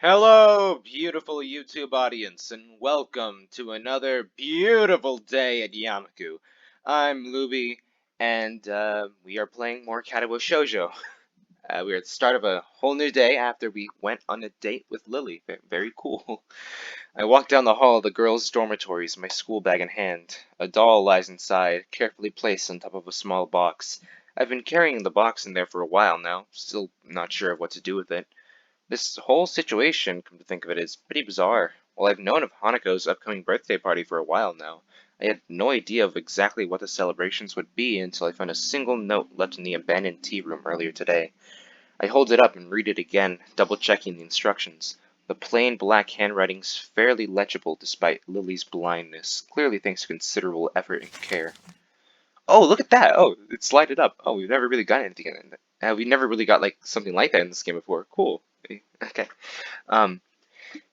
Hello, beautiful YouTube audience, and welcome to another beautiful day at Yamaku. I'm Luby, and we are playing more Katawa Shoujo. We're at the start of a whole new day after we went on a date with Lily. Very cool. I walk down the hall of the girls' dormitories, my school bag in hand. A doll lies inside, carefully placed on top of a small box. I've been carrying the box in there for a while now, still not sure of what to do with it. This whole situation, come to think of it, is pretty bizarre. While I've known of Hanako's upcoming birthday party for a while now, I had no idea of exactly what the celebrations would be until I found a single note left in the abandoned tea room earlier today. I hold it up and read it again, double-checking the instructions. The plain black handwriting's fairly legible despite Lily's blindness, clearly thanks to considerable effort and care. Oh, look at that! Oh, it's lighted up. Oh, we've never really got anything in it. We never really got, like, something like that in this game before. Cool. Okay. Um,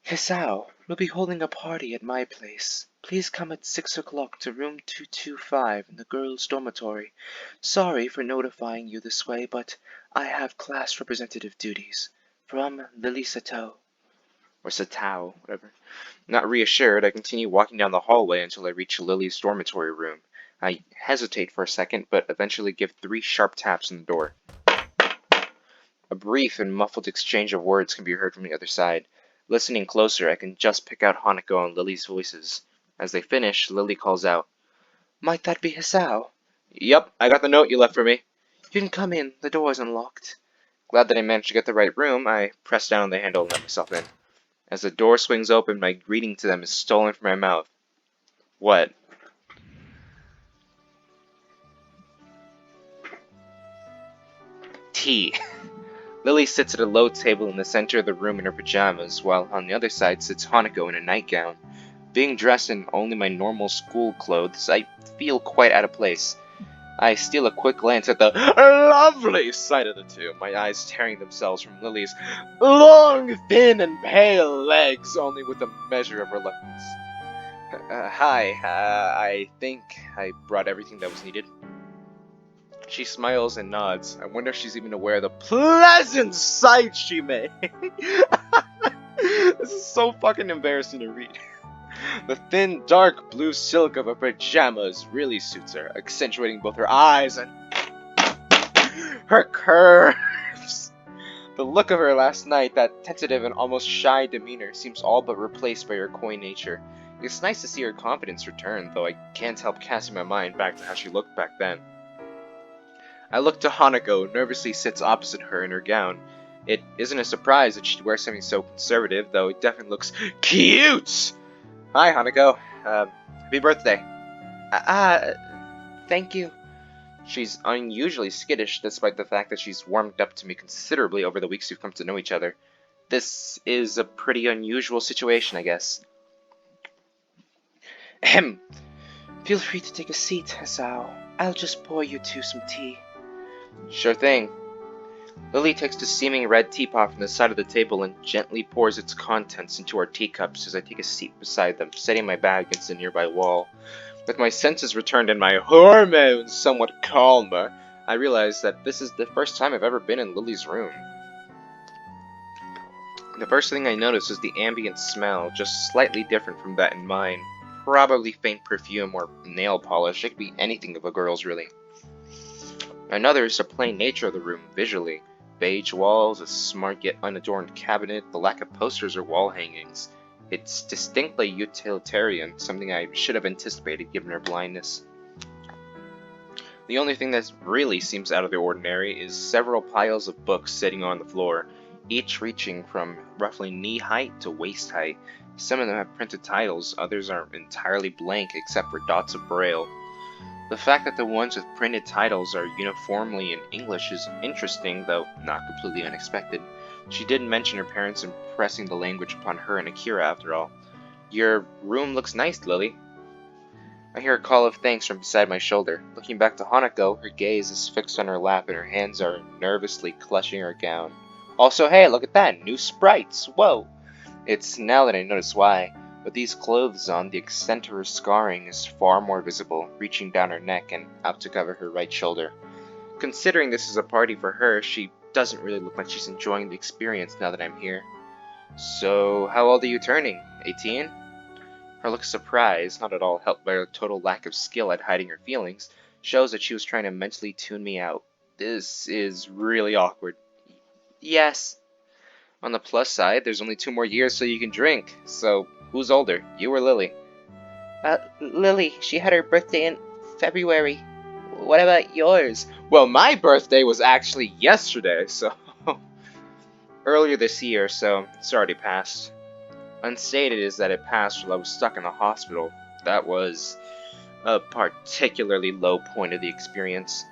Hisao will be holding a party at my place. Please come at 6 o'clock to room 225 in the girls' dormitory. Sorry for notifying you this way, but I have class representative duties. From Lily Sato. Or Satao, whatever. Not reassured, I continue walking down the hallway until I reach Lily's dormitory room. I hesitate for a second, but eventually give 3 sharp taps on the door. A brief and muffled exchange of words can be heard from the other side. Listening closer, I can just pick out Hanako and Lily's voices. As they finish, Lily calls out, "Might that be Hisao?" "Yep, I got the note you left for me." "You can come in, the door is unlocked." Glad that I managed to get the right room, I press down on the handle and let myself in. As the door swings open, my greeting to them is stolen from my mouth. What? Tea. Lily sits at a low table in the center of the room in her pajamas, while on the other side sits Hanako in a nightgown. Being dressed in only my normal school clothes, I feel quite out of place. I steal a quick glance at the lovely sight of the two, my eyes tearing themselves from Lily's long, thin, and pale legs, only with a measure of reluctance. Hi, I think I brought everything that was needed. She smiles and nods. I wonder if she's even aware of the pleasant sight she made. This is so fucking embarrassing to read. The thin, dark blue silk of her pajamas really suits her, accentuating both her eyes and her curves. The look of her last night, that tentative and almost shy demeanor, seems all but replaced by her coy nature. It's nice to see her confidence return, though I can't help casting my mind back to how she looked back then. I look to Hanako, who nervously sits opposite her in her gown. It isn't a surprise that she'd wear something so conservative, though it definitely looks cute! Hi, Hanako. Happy birthday. Thank you. She's unusually skittish, despite the fact that she's warmed up to me considerably over the weeks we've come to know each other. This is a pretty unusual situation, I guess. Ahem. Feel free to take a seat, Hisao. I'll just pour you two some tea. Sure thing. Lily takes the seeming red teapot from the side of the table and gently pours its contents into our teacups as I take a seat beside them, setting my bag against the nearby wall. With my senses returned and my hormones somewhat calmer, I realize that this is the first time I've ever been in Lily's room. The first thing I notice is the ambient smell, just slightly different from that in mine. Probably faint perfume or nail polish. It could be anything of a girl's, really. Another is the plain nature of the room, visually. Beige walls, a smart yet unadorned cabinet, the lack of posters or wall hangings. It's distinctly utilitarian, something I should have anticipated given her blindness. The only thing that really seems out of the ordinary is several piles of books sitting on the floor, each reaching from roughly knee-height to waist-height. Some of them have printed titles, others are entirely blank except for dots of braille. The fact that the ones with printed titles are uniformly in English is interesting, though not completely unexpected. She did mention her parents impressing the language upon her and Akira, after all. Your room looks nice, Lily. I hear a call of thanks from beside my shoulder. Looking back to Hanako, her gaze is fixed on her lap and her hands are nervously clutching her gown. Also, hey, look at that! New sprites! Whoa! It's now that I notice why. With these clothes on, the extent of her scarring is far more visible, reaching down her neck and out to cover her right shoulder. Considering this is a party for her, she doesn't really look like she's enjoying the experience now that I'm here. So, how old are you turning? 18? Her look of surprise, not at all helped by her total lack of skill at hiding her feelings, shows that she was trying to mentally tune me out. This is really awkward. Yes. On the plus side, there's only 2 more years so you can drink. So, who's older, you or Lily? Lily, she had her birthday in February. What about yours? Well, my birthday was actually yesterday, so... earlier this year, so it's already passed. Unstated is that it passed while I was stuck in the hospital. That was a particularly low point of the experience.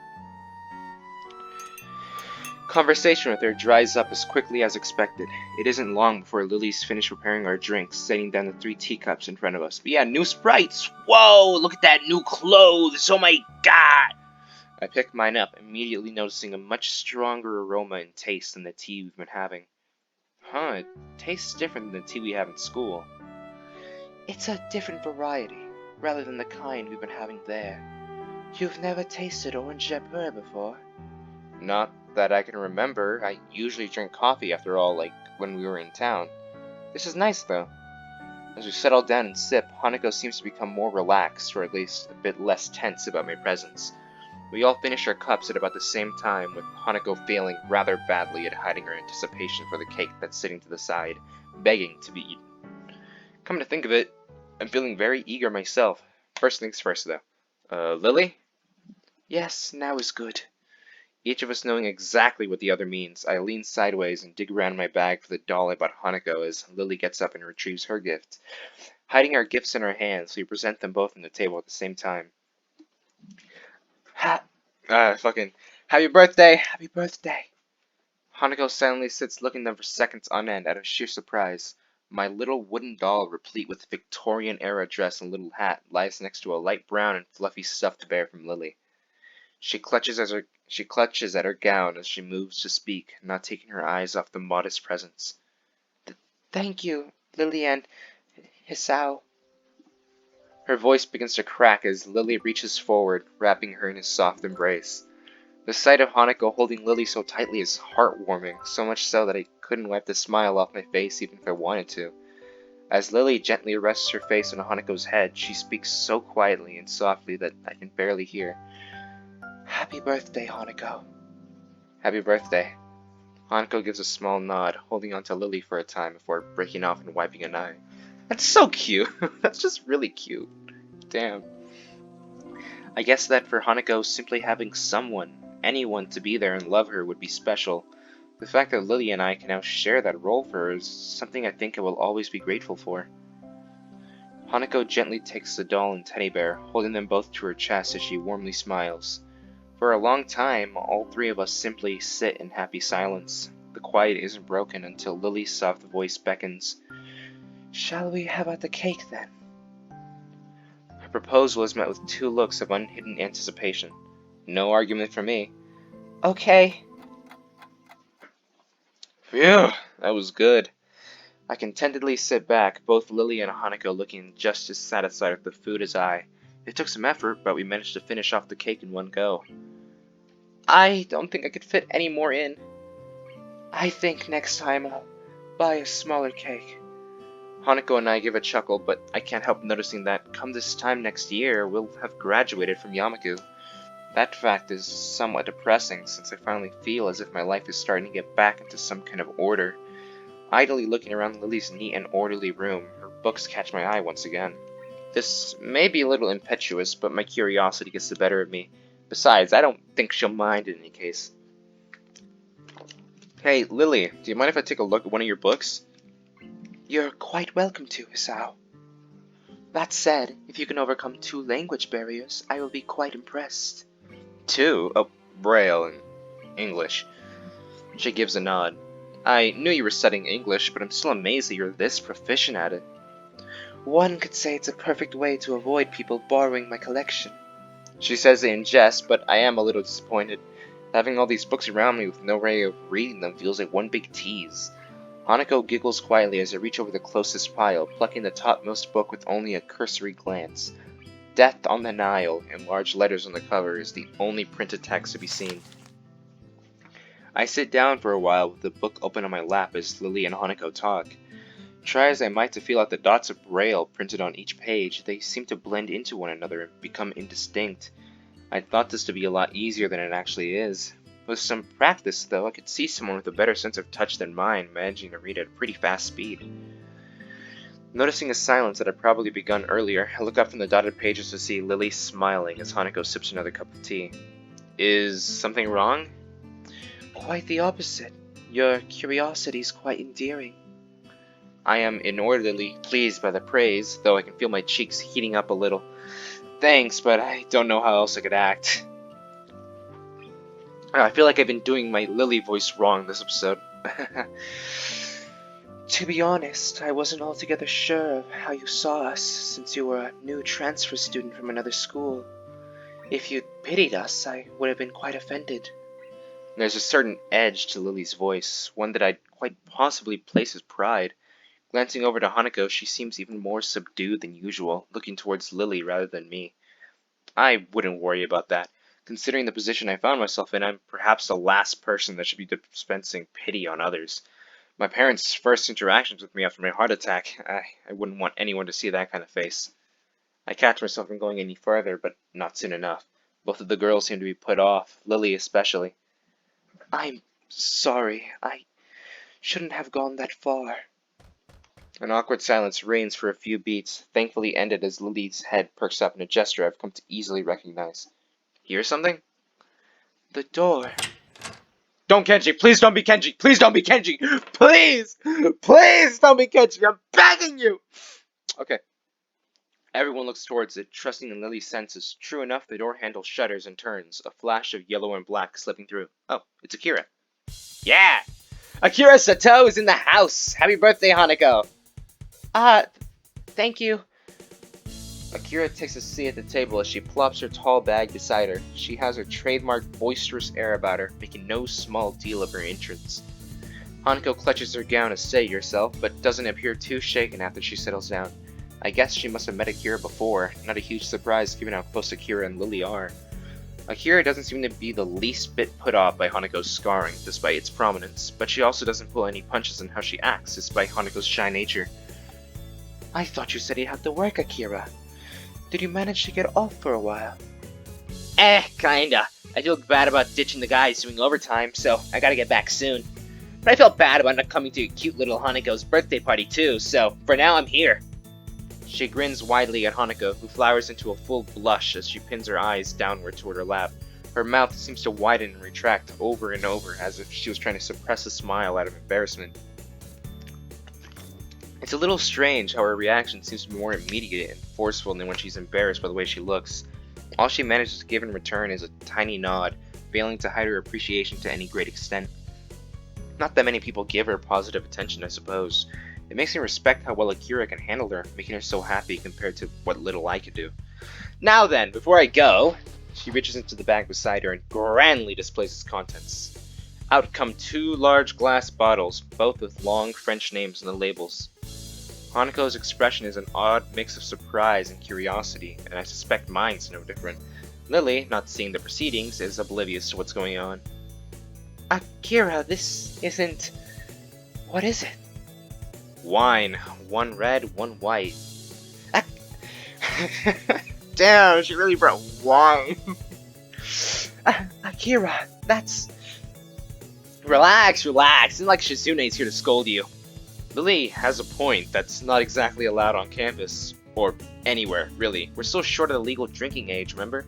Conversation with her dries up as quickly as expected. It isn't long before Lily's finished preparing our drinks, setting down the 3 teacups in front of us. But yeah, new sprites! Whoa, look at that new clothes! Oh my god! I picked mine up, immediately noticing a much stronger aroma and taste than the tea we've been having. Huh, it tastes different than the tea we have in school. It's a different variety, rather than the kind we've been having there. You've never tasted orange jabber before? Not that I can remember. I usually drink coffee after all, like when we were in town. This is nice, though. As we settle down and sip, Hanako seems to become more relaxed, or at least a bit less tense about my presence. We all finish our cups at about the same time, with Hanako failing rather badly at hiding her anticipation for the cake that's sitting to the side, begging to be eaten. Come to think of it, I'm feeling very eager myself. First things first, though. Lily? Yes, now is good. Each of us knowing exactly what the other means, I lean sideways and dig around my bag for the doll I bought Hanako as Lily gets up and retrieves her gift. Hiding our gifts in our hands, we present them both on the table at the same time. Fucking, happy birthday, happy birthday. Hanako silently sits looking at them for seconds on end out of sheer surprise. My little wooden doll, replete with Victorian-era dress and little hat, lies next to a light brown and fluffy stuffed bear from Lily. She clutches at her gown as she moves to speak, not taking her eyes off the modest presence. Thank you, Lily and Hisao. Her voice begins to crack as Lily reaches forward, wrapping her in his soft embrace. The sight of Hanako holding Lily so tightly is heartwarming, so much so that I couldn't wipe the smile off my face even if I wanted to. As Lily gently rests her face on Hanako's head, she speaks so quietly and softly that I can barely hear. Happy birthday, Hanako. Happy birthday. Hanako gives a small nod, holding on to Lily for a time before breaking off and wiping an eye. That's so cute. That's just really cute. Damn. I guess that for Hanako, simply having someone, anyone to be there and love her would be special. The fact that Lily and I can now share that role for her is something I think I will always be grateful for. Hanako gently takes the doll and teddy bear, holding them both to her chest as she warmly smiles. For a long time, all 3 of us simply sit in happy silence. The quiet isn't broken until Lily's soft voice beckons. Shall we have at the cake, then? Her proposal is met with 2 looks of unhidden anticipation. No argument from me. Okay. Phew, that was good. I contentedly sit back, both Lily and Hanako looking just as satisfied with the food as I. It took some effort, but we managed to finish off the cake in one go. I don't think I could fit any more in. I think next time I'll buy a smaller cake. Hanako and I give a chuckle, but I can't help noticing that come this time next year, we'll have graduated from Yamaku. That fact is somewhat depressing, since I finally feel as if my life is starting to get back into some kind of order. Idly looking around Lily's neat and orderly room, her books catch my eye once again. This may be a little impetuous, but my curiosity gets the better of me. Besides, I don't think she'll mind in any case. Hey, Lily, do you mind if I take a look at one of your books? You're quite welcome to, Hisao. That said, if you can overcome 2 language barriers, I will be quite impressed. 2? Oh, Braille and English. She gives a nod. I knew you were studying English, but I'm still amazed that you're this proficient at it. One could say it's a perfect way to avoid people borrowing my collection. She says it in jest, but I am a little disappointed. Having all these books around me with no way of reading them feels like one big tease. Hanako giggles quietly as I reach over the closest pile, plucking the topmost book with only a cursory glance. Death on the Nile, in large letters on the cover, is the only printed text to be seen. I sit down for a while with the book open on my lap as Lily and Hanako talk. Try as I might to feel out the dots of braille printed on each page, they seem to blend into one another and become indistinct. I thought this to be a lot easier than it actually is. With some practice, though, I could see someone with a better sense of touch than mine managing to read at a pretty fast speed. Noticing a silence that had probably begun earlier, I look up from the dotted pages to see Lily smiling as Hanako sips another cup of tea. Is something wrong? Quite the opposite. Your curiosity's quite endearing. I am inordinately pleased by the praise, though I can feel my cheeks heating up a little. Thanks, but I don't know how else I could act. I feel like I've been doing my Lily voice wrong this episode. To be honest, I wasn't altogether sure of how you saw us, since you were a new transfer student from another school. If you'd pitied us, I would have been quite offended. There's a certain edge to Lily's voice, one that I'd quite possibly place as pride. Glancing over to Hanako, she seems even more subdued than usual, looking towards Lily rather than me. I wouldn't worry about that. Considering the position I found myself in, I'm perhaps the last person that should be dispensing pity on others. My parents' first interactions with me after my heart attack, I wouldn't want anyone to see that kind of face. I catch myself from going any further, but not soon enough. Both of the girls seem to be put off, Lily especially. I'm sorry. I shouldn't have gone that far. An awkward silence reigns for a few beats, thankfully ended as Lily's head perks up in a gesture I've come to easily recognize. Hear something? The door. Don't Kenji! Please don't be Kenji! Please don't be Kenji! Please! Please don't be Kenji! I'm begging you! Okay. Everyone looks towards it, trusting in Lily's senses. True enough, the door handle shudders and turns, a flash of yellow and black slipping through. Oh, it's Akira. Yeah! Akira Sato is in the house! Happy birthday, Hanako! Thank you. Akira takes a seat at the table as she plops her tall bag beside her. She has her trademark boisterous air about her, making no small deal of her entrance. Hanako clutches her gown to steady herself, but doesn't appear too shaken after she settles down. I guess she must have met Akira before, not a huge surprise given how close Akira and Lily are. Akira doesn't seem to be the least bit put off by Hanako's scarring, despite its prominence, but she also doesn't pull any punches in how she acts, despite Hanako's shy nature. I thought you said you had to work, Akira. Did you manage to get off for a while? Kinda. I feel bad about ditching the guys doing overtime, so I gotta get back soon. But I felt bad about not coming to cute little Hanako's birthday party too, so for now I'm here. She grins widely at Hanako, who flowers into a full blush as she pins her eyes downward toward her lap. Her mouth seems to widen and retract over and over, as if she was trying to suppress a smile out of embarrassment. It's a little strange how her reaction seems to be more immediate and forceful than when she's embarrassed by the way she looks. All she manages to give in return is a tiny nod, failing to hide her appreciation to any great extent. Not that many people give her positive attention, I suppose. It makes me respect how well Akira can handle her, making her so happy compared to what little I could do. Now then, before I go, she reaches into the bag beside her and grandly displays its contents. Out come 2 large glass bottles, both with long French names on the labels. Hanako's expression is an odd mix of surprise and curiosity, and I suspect mine's no different. Lily, not seeing the proceedings, is oblivious to what's going on. Akira, this isn't... What is it? Wine. 1 red, 1 white. Damn, she really brought wine. Akira, that's... Relax. It's not like Shizune's here to scold you. Lily has a point. That's not exactly allowed on campus. Or anywhere, really. We're still short of the legal drinking age, remember?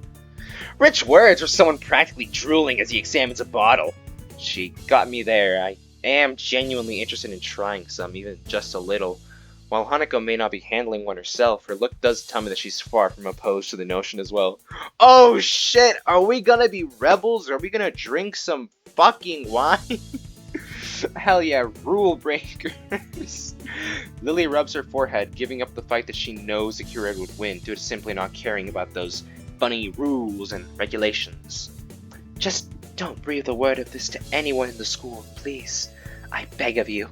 Rich words for someone practically drooling as he examines a bottle. She got me there. I am genuinely interested in trying some, even just a little. While Hanako may not be handling one herself, her look does tell me that she's far from opposed to the notion as well. Oh shit! Are we gonna be rebels? Are we gonna drink some fucking wine? Hell yeah, rule breakers. Lily rubs her forehead, giving up the fight that she knows Akira would win due to simply not caring about those funny rules and regulations. Just don't breathe a word of this to anyone in the school, please. I beg of you.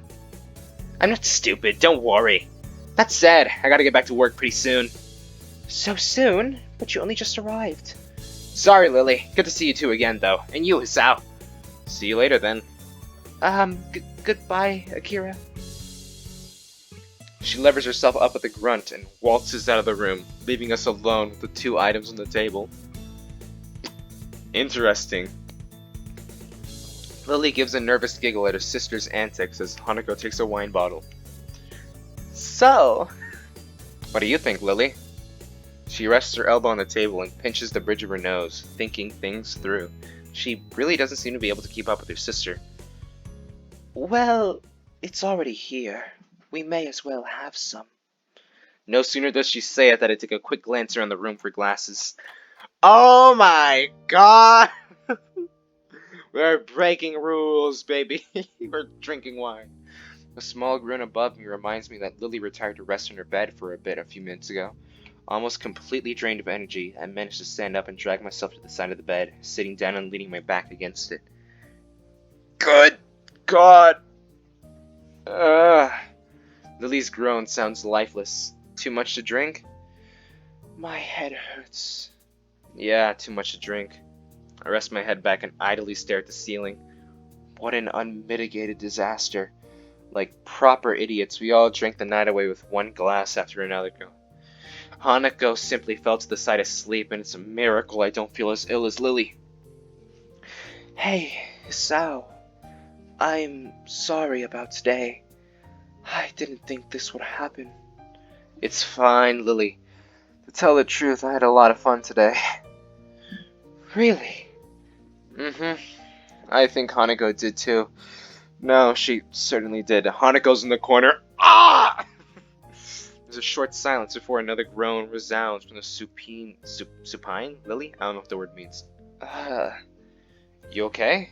I'm not stupid, don't worry. That said, I gotta get back to work pretty soon. So soon? But you only just arrived. Sorry, Lily. Good to see you two again, though. And you, Hisao. See you later, then. Goodbye, Akira. She levers herself up with a grunt and waltzes out of the room, leaving us alone with the two items on the table. Interesting. Lily gives a nervous giggle at her sister's antics as Hanako takes a wine bottle. So, What do you think, Lily? She rests her elbow on the table and pinches the bridge of her nose, thinking things through. She really doesn't seem to be able to keep up with her sister. well, it's already here. We may as well have some. No sooner does she say it than I take a quick glance around the room for glasses. Oh my god! We're breaking rules, baby. We're drinking wine. A small groan above me reminds me that Lily retired to rest on her bed for a bit a few minutes ago. Almost completely drained of energy, I managed to stand up and drag myself to the side of the bed, sitting down and leaning my back against it. Good God! Ugh. Lily's groan sounds lifeless. Too much to drink? My head hurts. Yeah, too much to drink. I rest my head back and idly stare at the ceiling. What an unmitigated disaster. Like proper idiots, we all drank the night away with one glass after another. Hanako simply fell to the side asleep, and it's a miracle I don't feel as ill as Lily. Hey, Hisao. I'm sorry about today. I didn't think this would happen. It's fine, Lily. To tell the truth, I had a lot of fun today. Really? Mm-hmm. I think Hanako did too. No, she certainly did. Hanako's in the corner. Ah! There's a short silence before another groan resounds from the supine Lily? I don't know what the word means. You okay?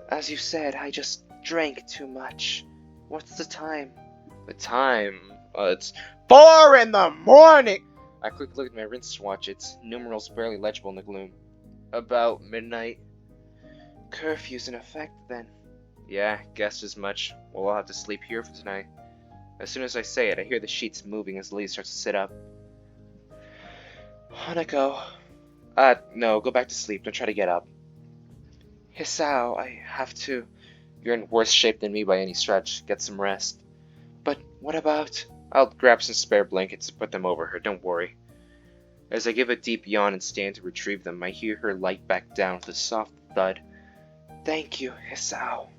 As you said, I just drank too much. What's the time? The time? It's 4 in the morning! I quickly look at my wristwatch. Its numerals barely legible in the gloom. About midnight. Curfew's in effect then. Yeah, guessed as much. Well, I'll have to sleep here for tonight. As soon as I say it, I hear the sheets moving as Lily starts to sit up. Hanako. No, go back to sleep. Don't try to get up. Hisao, I have to. You're in worse shape than me by any stretch. Get some rest. But what about? I'll grab some spare blankets and put them over her. Don't worry. As I give a deep yawn and stand to retrieve them, I hear her light back down with a soft thud. Thank you, Hisao.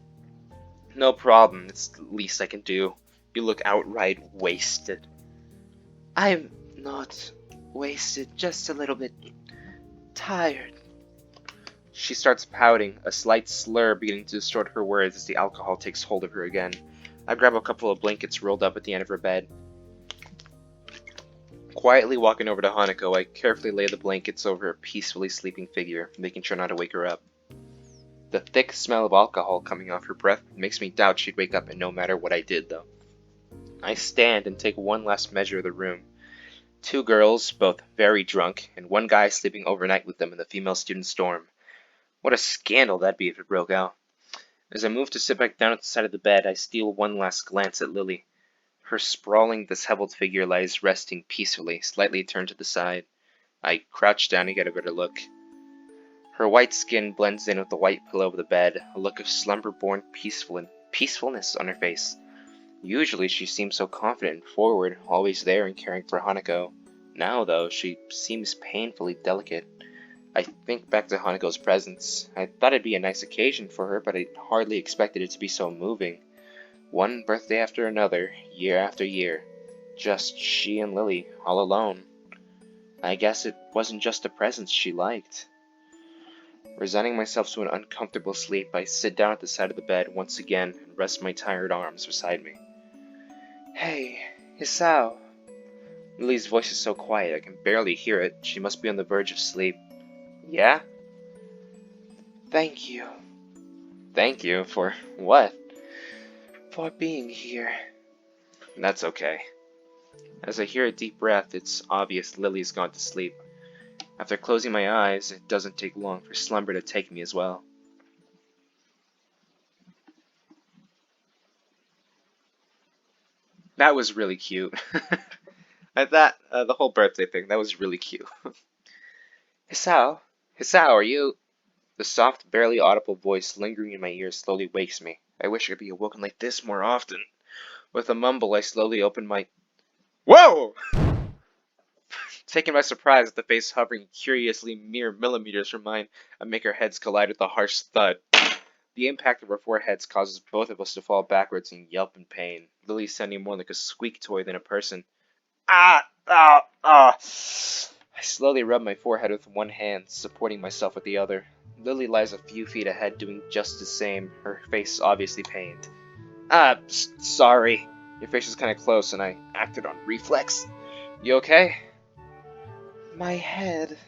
No problem. It's the least I can do. You look outright wasted. I'm not wasted, just a little bit tired. She starts pouting, a slight slur beginning to distort her words as the alcohol takes hold of her again. I grab a couple of blankets rolled up at the end of her bed. Quietly walking over to Hanako, I carefully lay the blankets over her peacefully sleeping figure, making sure not to wake her up. The thick smell of alcohol coming off her breath makes me doubt she'd wake up no matter what I did, though. I stand and take one last measure of the room. 2 girls, both very drunk, and 1 guy sleeping overnight with them in the female student's dorm. What a scandal that'd be if it broke out. As I move to sit back down at the side of the bed, I steal one last glance at Lily. Her sprawling, disheveled figure lies resting peacefully, slightly turned to the side. I crouch down to get a better look. Her white skin blends in with the white pillow of the bed, a look of slumber-born peacefulness on her face. Usually she seems so confident and forward, always there and caring for Hanako. Now, though, she seems painfully delicate. I think back to Hanako's presence. I thought it'd be a nice occasion for her, but I hardly expected it to be so moving. One birthday after another, year after year. Just she and Lily, all alone. I guess it wasn't just the presents she liked. Resigning myself to an uncomfortable sleep, I sit down at the side of the bed once again and rest my tired arms beside me. Hey, Hisao. Lily's voice is so quiet I can barely hear it. She must be on the verge of sleep. Yeah? Thank you. Thank you for what? For being here. That's okay. As I hear a deep breath, it's obvious Lily's gone to sleep. After closing my eyes, it doesn't take long for slumber to take me as well. That was really cute. The whole birthday thing, that was really cute. Hisao? Hisao, are you? The soft, barely audible voice lingering in my ears slowly wakes me. I wish I could be awoken like this more often. With a mumble, I slowly opened my... Whoa! Taken by surprise at the face hovering curiously mere millimeters from mine, I make our heads collide with a harsh thud. The impact of our foreheads causes both of us to fall backwards and yelp in pain, Lily sounding more like a squeak toy than a person. Ah! Ah! Ah! I slowly rub my forehead with one hand, supporting myself with the other. Lily lies a few feet ahead, doing just the same, her face obviously pained. Sorry. Your face is kind of close, and I acted on reflex. You okay? My head.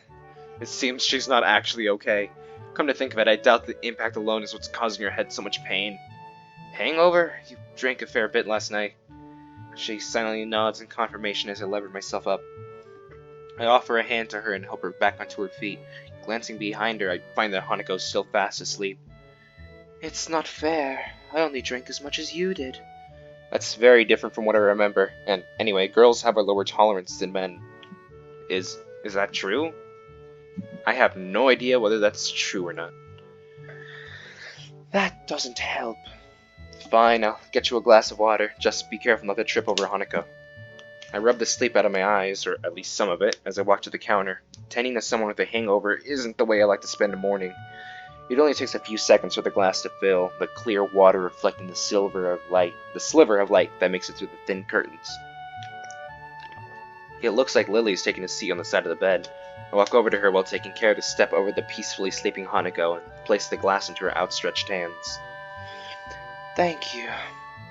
It seems she's not actually okay. Come to think of it, I doubt the impact alone is what's causing your head so much pain. Hangover? You drank a fair bit last night. She silently nods in confirmation as I lever myself up. I offer a hand to her and help her back onto her feet. Glancing behind her, I find that Hanako is still fast asleep. It's not fair. I only drank as much as you did. That's very different from what I remember. And anyway, girls have a lower tolerance than men. Is that true? I have no idea whether that's true or not. That doesn't help. Fine, I'll get you a glass of water. Just be careful not to trip over Hanako. I rub the sleep out of my eyes, or at least some of it, as I walk to the counter. Tending to someone with a hangover isn't the way I like to spend a morning. It only takes a few seconds for the glass to fill, the clear water reflecting the sliver of light that makes it through the thin curtains. It looks like Lily's taking a seat on the side of the bed. I walk over to her while taking care to step over the peacefully sleeping Hanako and place the glass into her outstretched hands. Thank you.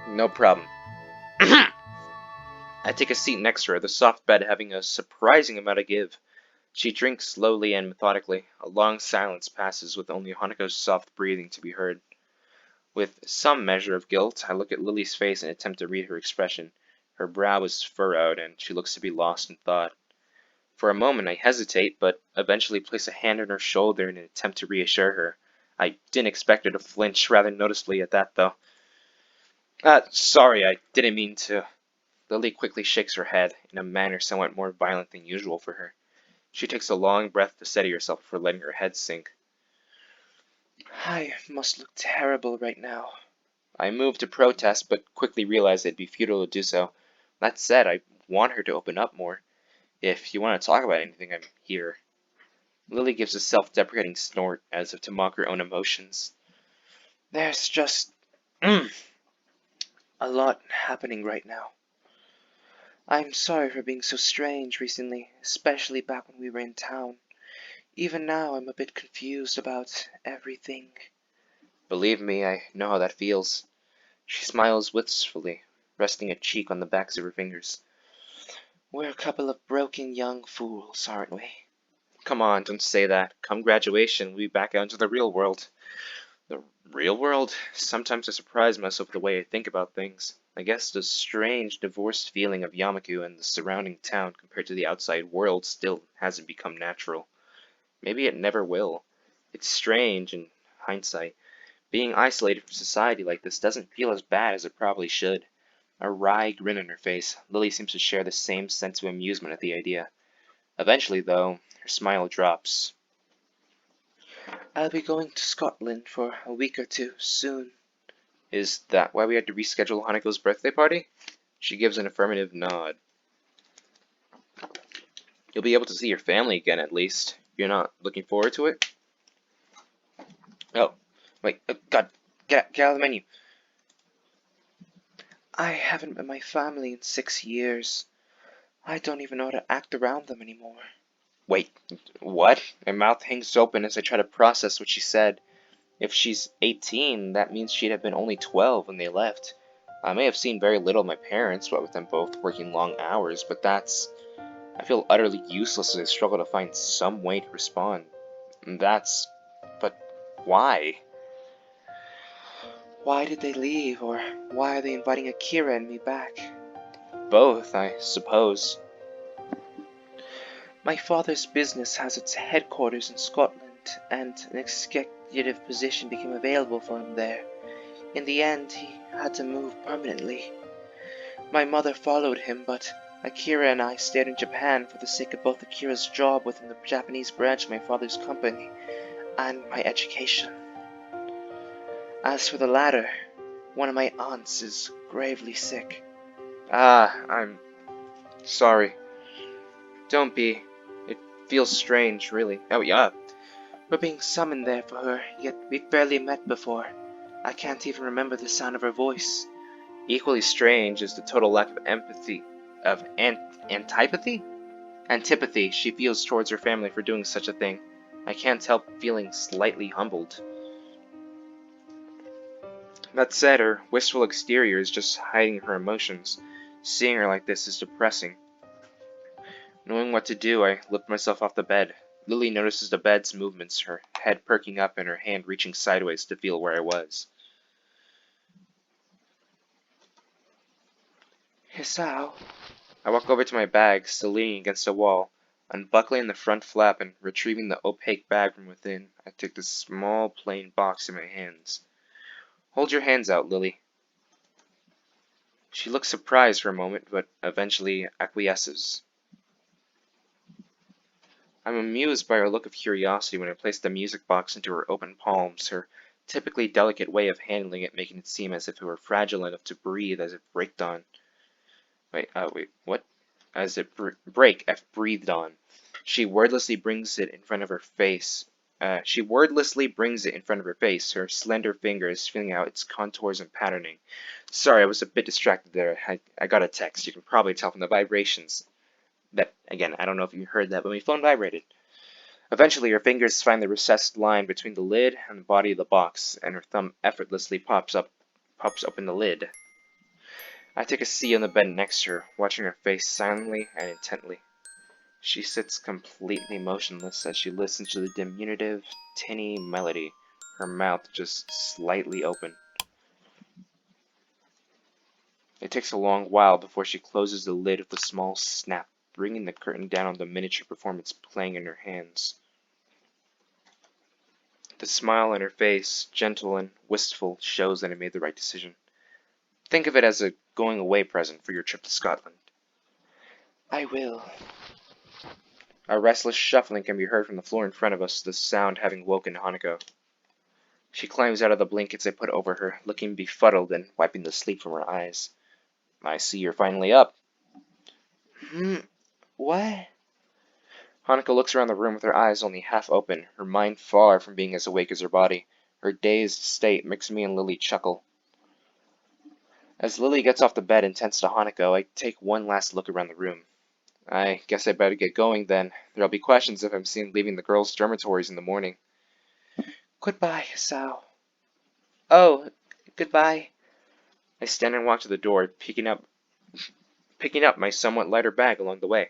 No problem. I take a seat next to her, the soft bed having a surprising amount of give. She drinks slowly and methodically. A long silence passes with only Hanako's soft breathing to be heard. With some measure of guilt, I look at Lily's face and attempt to read her expression. Her brow is furrowed, and she looks to be lost in thought. For a moment I hesitate, but eventually place a hand on her shoulder in an attempt to reassure her. I didn't expect her to flinch rather noticeably at that, though. Sorry, I didn't mean to. Lily quickly shakes her head, in a manner somewhat more violent than usual for her. She takes a long breath to steady herself before letting her head sink. I must look terrible right now. I move to protest, but quickly realize it'd be futile to do so. That said, I want her to open up more. If you want to talk about anything, I'm here. Lily gives a self-deprecating snort, as if to mock her own emotions. There's just a lot happening right now. I'm sorry for being so strange recently, especially back when we were in town. Even now, I'm a bit confused about everything. Believe me, I know how that feels. She smiles wistfully, resting a cheek on the backs of her fingers. We're a couple of broken young fools, aren't we? Come on, don't say that. Come graduation, we'll be back out into the real world. The real world? Sometimes I surprise myself with the way I think about things. I guess the strange, divorced feeling of Yamaku and the surrounding town compared to the outside world still hasn't become natural. Maybe it never will. It's strange, in hindsight. Being isolated from society like this doesn't feel as bad as it probably should. A wry grin on her face, Lily seems to share the same sense of amusement at the idea. Eventually, though, her smile drops. I'll be going to Scotland for a week or two soon. Is that why we had to reschedule Hanako's birthday party? She gives an affirmative nod. You'll be able to see your family again, at least. You're not looking forward to it? Oh, wait, God, get out of the menu. I haven't met my family in 6 years. I don't even know how to act around them anymore. Wait, what? My mouth hangs open as I try to process what she said. If she's 18, that means she'd have been only 12 when they left. I may have seen very little of my parents, what with them both working long hours, but I feel utterly useless as I struggle to find some way to respond. But why? Why did they leave, or why are they inviting Akira and me back? Both, I suppose. My father's business has its headquarters in Scotland, and an executive position became available for him there. In the end, he had to move permanently. My mother followed him, but Akira and I stayed in Japan for the sake of both Akira's job within the Japanese branch of my father's company and my education. As for the latter, One of my aunts is gravely sick. I'm sorry. Don't be. It feels strange, really. Oh, yeah. We're being summoned there for her, yet we've barely met before. I can't even remember the sound of her voice. Equally strange is the total lack of empathy. Antipathy? Antipathy she feels towards her family for doing such a thing. I can't help feeling slightly humbled. That said, her wistful exterior is just hiding her emotions. Seeing her like this is depressing. Knowing what to do, I lift myself off the bed. Lily notices the bed's movements, her head perking up and her hand reaching sideways to feel where I was. Hisao. I walk over to my bag, still leaning against the wall. Unbuckling the front flap and retrieving the opaque bag from within, I take the small, plain box in my hands. Hold your hands out, Lily. She looks surprised for a moment, but eventually acquiesces. I'm amused by her look of curiosity when I place the music box into her open palms, her typically delicate way of handling it making it seem as if it were fragile enough to breathe as if braked on. Wait, what? As it break, if breathed on. She wordlessly brings it in front of her face. Her slender fingers feeling out its contours and patterning. Sorry, I was a bit distracted there. I got a text. You can probably tell from the vibrations. That, again, I don't know if you heard that, but my phone vibrated. Eventually, her fingers find the recessed line between the lid and the body of the box, and her thumb effortlessly pops open the lid. I take a seat on the bed next to her, watching her face silently and intently. She sits completely motionless as she listens to the diminutive, tinny melody, her mouth just slightly open. It takes a long while before she closes the lid with a small snap, bringing the curtain down on the miniature performance playing in her hands. The smile on her face, gentle and wistful, shows that I made the right decision. Think of it as a going away present for your trip to Scotland. I will. A restless shuffling can be heard from the floor in front of us, the sound having woken Hanako. She climbs out of the blankets I put over her, looking befuddled and wiping the sleep from her eyes. I see you're finally up. What? Hanako looks around the room with her eyes only half open, her mind far from being as awake as her body. Her dazed state makes me and Lily chuckle. As Lily gets off the bed and tends to Hanako, I take one last look around the room. I guess I better get going then. There'll be questions if I'm seen leaving the girls' dormitories in the morning. Goodbye, Hisao. Oh, goodbye. I stand and walk to the door, picking up my somewhat lighter bag along the way.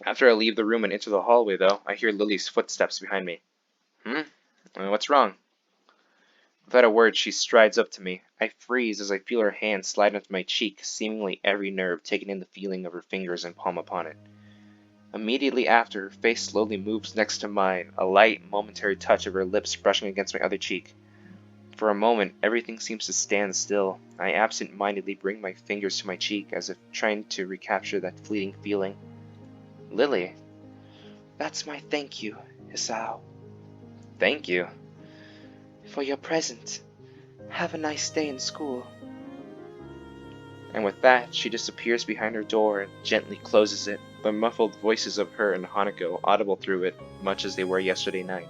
After I leave the room and enter the hallway, though, I hear Lily's footsteps behind me. What's wrong? Without a word, she strides up to me. I freeze as I feel her hand slide onto my cheek, seemingly every nerve taking in the feeling of her fingers and palm upon it. Immediately after, her face slowly moves next to mine, a light, momentary touch of her lips brushing against my other cheek. For a moment, everything seems to stand still. I absent-mindedly bring my fingers to my cheek, as if trying to recapture that fleeting feeling. Lily. That's my thank you, Hisao. Thank you. For your present. Have a nice day in school. And with that, she disappears behind her door and gently closes it, the muffled voices of her and Hanako audible through it, much as they were yesterday night.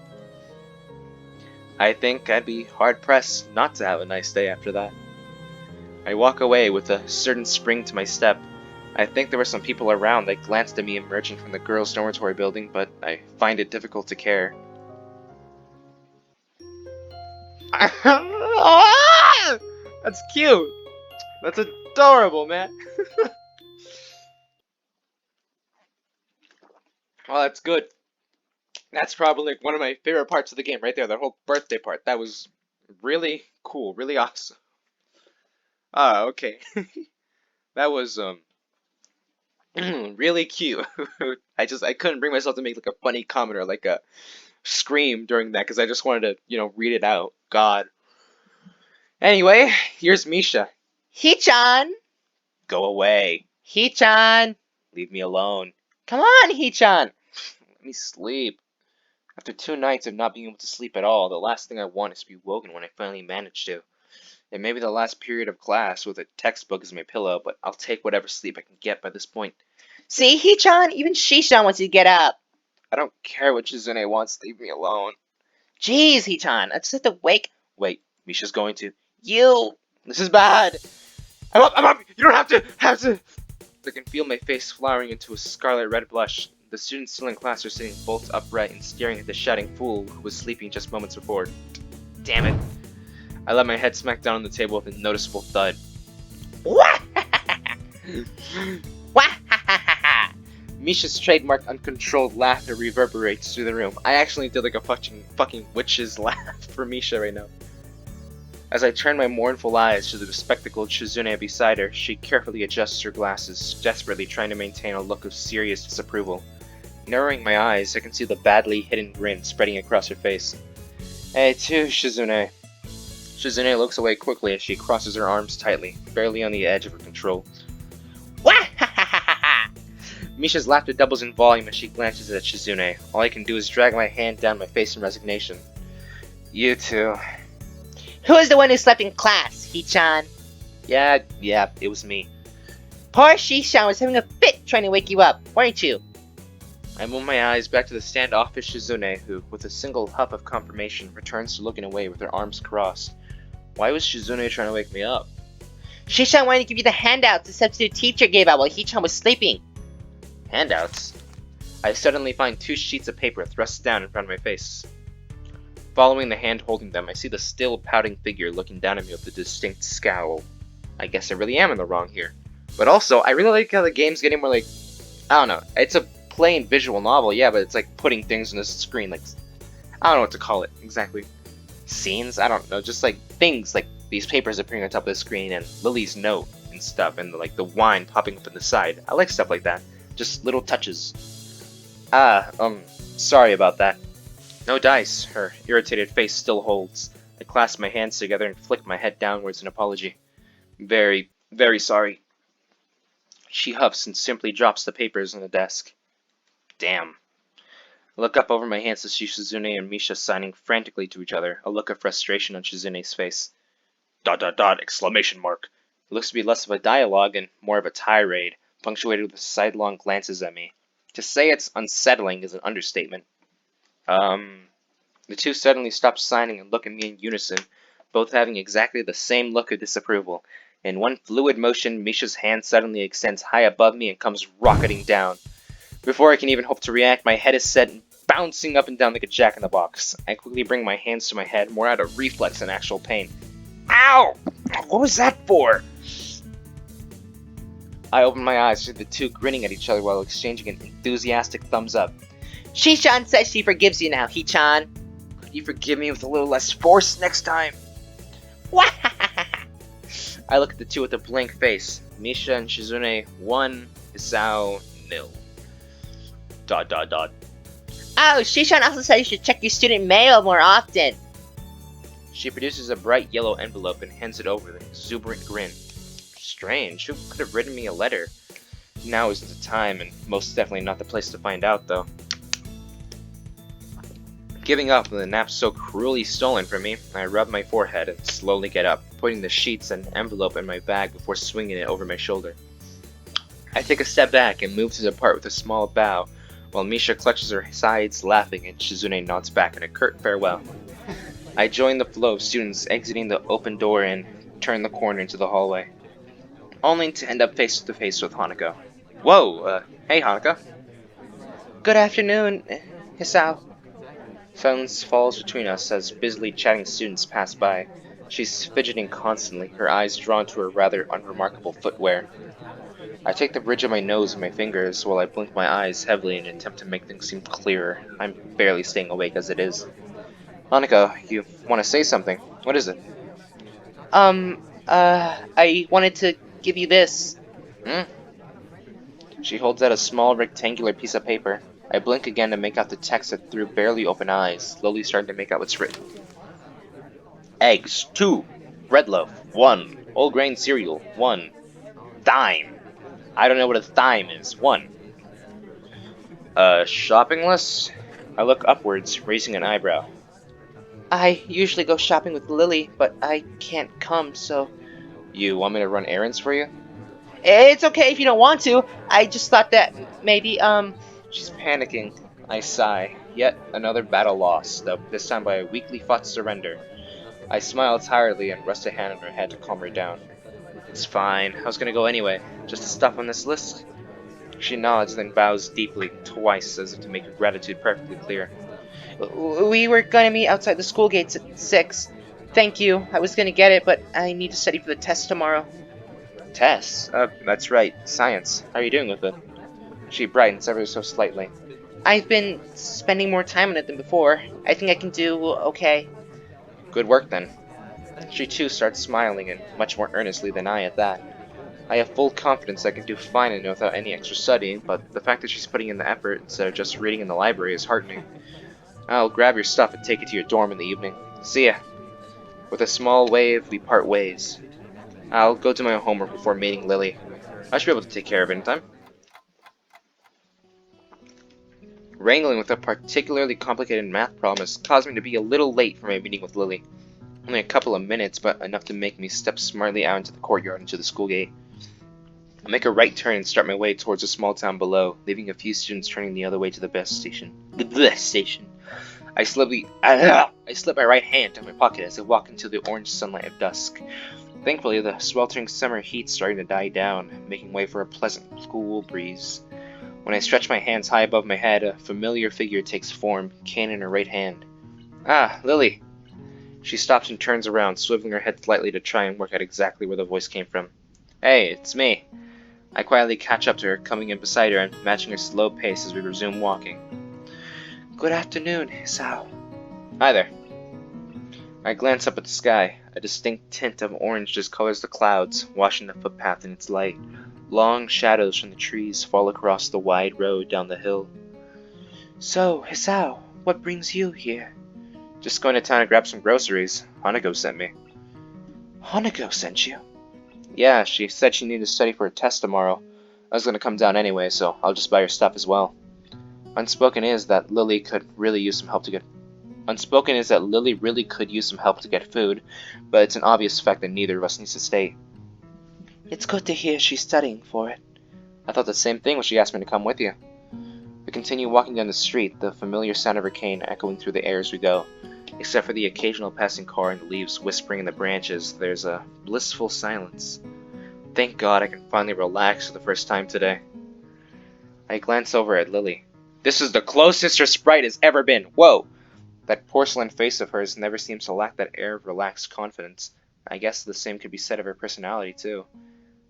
I think I'd be hard-pressed not to have a nice day after that. I walk away with a certain spring to my step. I think there were some people around that glanced at me emerging from the girls' dormitory building, but I find it difficult to care. That's cute! That's adorable, man! Oh, that's good. That's probably one of my favorite parts of the game right there, the whole birthday part. That was really cool, really awesome. Ah, okay. That was really cute. I couldn't bring myself to make like a funny comment or like a scream during that because I just wanted to, read it out. God. Anyway, here's Misha. Hee-chan! Go away. Hee-chan! Leave me alone. Come on, Hee-chan! Let me sleep. After 2 nights of not being able to sleep at all, the last thing I want is to be woken when I finally manage to. It may be the last period of class with a textbook as my pillow, but I'll take whatever sleep I can get by this point. See, Hee-chan, even Shishan wants you to get up. I don't care what Shizune wants, leave me alone. Jeez, Hee-chan, I just have to wake Wait, Misha's going to. you. This is bad! I'm up! You don't have to! I can feel my face flowering into a scarlet red blush. The students still in class are sitting bolt upright and staring at the shouting fool who was sleeping just moments before. Damn it. I let my head smack down on the table with a noticeable thud. Misha's trademark uncontrolled laughter reverberates through the room. I actually did like a fucking witch's laugh for Misha right now. As I turn my mournful eyes to the bespectacled Shizune beside her, she carefully adjusts her glasses, desperately trying to maintain a look of serious disapproval. Narrowing my eyes, I can see the badly hidden grin spreading across her face. Hey, too, Shizune. Shizune looks away quickly as she crosses her arms tightly, barely on the edge of her control. Misha's laughter doubles in volume as she glances at Shizune. All I can do is drag my hand down my face in resignation. You too. Who is the one who slept in class, Hee-chan? Yeah, it was me. Poor Shishan was having a fit trying to wake you up, weren't you? I move my eyes back to the standoffish Shizune, who, with a single huff of confirmation, returns to looking away with her arms crossed. Why was Shizune trying to wake me up? Shishan wanted to give you the handouts the substitute teacher gave out while Hee-chan was sleeping. Handouts? I suddenly find 2 sheets of paper thrust down in front of my face. Following the hand holding them, I see the still pouting figure looking down at me with a distinct scowl. I guess I really am in the wrong here. But also, I really like how the game's getting more like... I don't know, it's a plain visual novel, yeah, but it's like putting things on the screen, like... I don't know what to call it, exactly. Scenes? I don't know, just like things, like these papers appearing on top of the screen, and Lily's note and stuff, and like the wine popping up on the side. I like stuff like that. Just little touches. Sorry about that. No dice. Her irritated face still holds. I clasp my hands together and flick my head downwards in apology. Very, very sorry. She huffs and simply drops the papers on the desk. Damn. I look up over my hands to see Shizune and Misha signing frantically to each other, a look of frustration on Shizune's face. ... exclamation mark. It looks to be less of a dialogue and more of a tirade, punctuated with sidelong glances at me. To say it's unsettling is an understatement. The two suddenly stop signing and look at me in unison, both having exactly the same look of disapproval. In one fluid motion, Misha's hand suddenly extends high above me and comes rocketing down. Before I can even hope to react, my head is set and bouncing up and down like a jack-in-the-box. I quickly bring my hands to my head, more out of reflex than actual pain. Ow! What was that for? I open my eyes to the two grinning at each other while exchanging an enthusiastic thumbs up. Shishan says she forgives you now, Hee-chan. Could you forgive me with a little less force next time? I look at the two with a blank face. Misha and Shizune 1, Isao 0. ... Oh, Shishan also said you should check your student mail more often. She produces a bright yellow envelope and hands it over with an exuberant grin. Strange, who could have written me a letter? Now isn't the time, and most definitely not the place to find out, though. Giving up with the nap so cruelly stolen from me, I rub my forehead and slowly get up, putting the sheets and envelope in my bag before swinging it over my shoulder. I take a step back and move to depart with a small bow, while Misha clutches her sides laughing and Shizune nods back in a curt farewell. I join the flow of students exiting the open door and turn the corner into the hallway, only to end up face to face with Hanako. Whoa, hey Hanako. Good afternoon, Hisao. Silence falls between us as busily chatting students pass by. She's fidgeting constantly, her eyes drawn to her rather unremarkable footwear. I take the bridge of my nose in my fingers while I blink my eyes heavily in an attempt to make things seem clearer. I'm barely staying awake as it is. Hanako, you want to say something? What is it? I wanted to give you this. She holds out a small rectangular piece of paper. I blink again to make out the text that through barely open eyes, slowly starting to make out what's written. Eggs, 2. Bread loaf, 1. Whole grain cereal, 1. Dime. I don't know what a dime is, 1. Shopping list? I look upwards, raising an eyebrow. I usually go shopping with Lily, but I can't come, so... You want me to run errands for you? It's okay if you don't want to. I just thought that maybe, She's panicking. I sigh. Yet another battle lost, though this time by a weakly fought surrender. I smile tiredly and rest a hand on her head to calm her down. It's fine. I was gonna go anyway. Just the stuff on this list? She nods, then bows deeply, twice, as if to make her gratitude perfectly clear. We were gonna meet outside the school gates at 6. Thank you. I was gonna get it, but I need to study for the test tomorrow. Tests? That's right. Science. How are you doing with it? She brightens ever so slightly. I've been spending more time on it than before. I think I can do okay. Good work, then. She too starts smiling, and much more earnestly than I at that. I have full confidence I can do fine in it without any extra studying, but the fact that she's putting in the effort instead of just reading in the library is heartening. I'll grab your stuff and take it to your dorm in the evening. See ya. With a small wave, we part ways. I'll go do my homework before meeting Lily. I should be able to take care of it in time. Wrangling with a particularly complicated math problem has caused me to be a little late for my meeting with Lily. Only a couple of minutes, but enough to make me step smartly out into the courtyard and to the school gate. I make a right turn and start my way towards the small town below, leaving a few students turning the other way to the bus station. The bus station. I slip my right hand in my pocket as I walk into the orange sunlight of dusk. Thankfully, the sweltering summer heat's starting to die down, making way for a pleasant, cool breeze. When I stretch my hands high above my head, a familiar figure takes form, cane in her right hand. Ah, Lily. She stops and turns around, swiveling her head slightly to try and work out exactly where the voice came from. Hey, it's me. I quietly catch up to her, coming in beside her and matching her slow pace as we resume walking. Good afternoon, Hisao. Hi there. I glance up at the sky. A distinct tint of orange discolors the clouds, washing the footpath in its light. Long shadows from the trees fall across the wide road down the hill. So, Hisao, what brings you here? Just going to town to grab some groceries. Hanako sent me. Hanako sent you? Yeah, she said she needed to study for a test tomorrow. I was going to come down anyway, so I'll just buy her stuff as well. Unspoken is that Lily really could use some help to get food, but it's an obvious fact that neither of us needs to stay. It's good to hear she's studying for it. I thought the same thing when she asked me to come with you. We continue walking down the street, the familiar sound of her cane echoing through the air as we go. Except for the occasional passing car and the leaves whispering in the branches, there's a blissful silence. Thank God I can finally relax for the first time today. I glance over at Lily. This is the closest her sprite has ever been. Whoa! That porcelain face of hers never seems to lack that air of relaxed confidence. I guess the same could be said of her personality, too.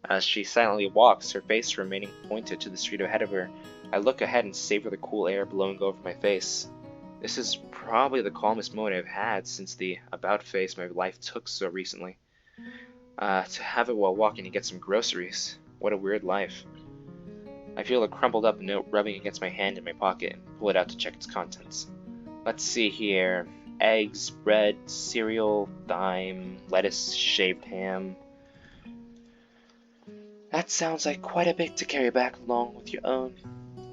As she silently walks, her face remaining pointed to the street ahead of her, I look ahead and savor the cool air blowing over my face. This is probably the calmest moment I've had since the about-face my life took so recently. To have it while walking to get some groceries. What a weird life. I feel a crumpled up note rubbing against my hand in my pocket and pull it out to check its contents. Let's see here. Eggs, bread, cereal, thyme, lettuce, shaved ham. That sounds like quite a bit to carry back along with your own.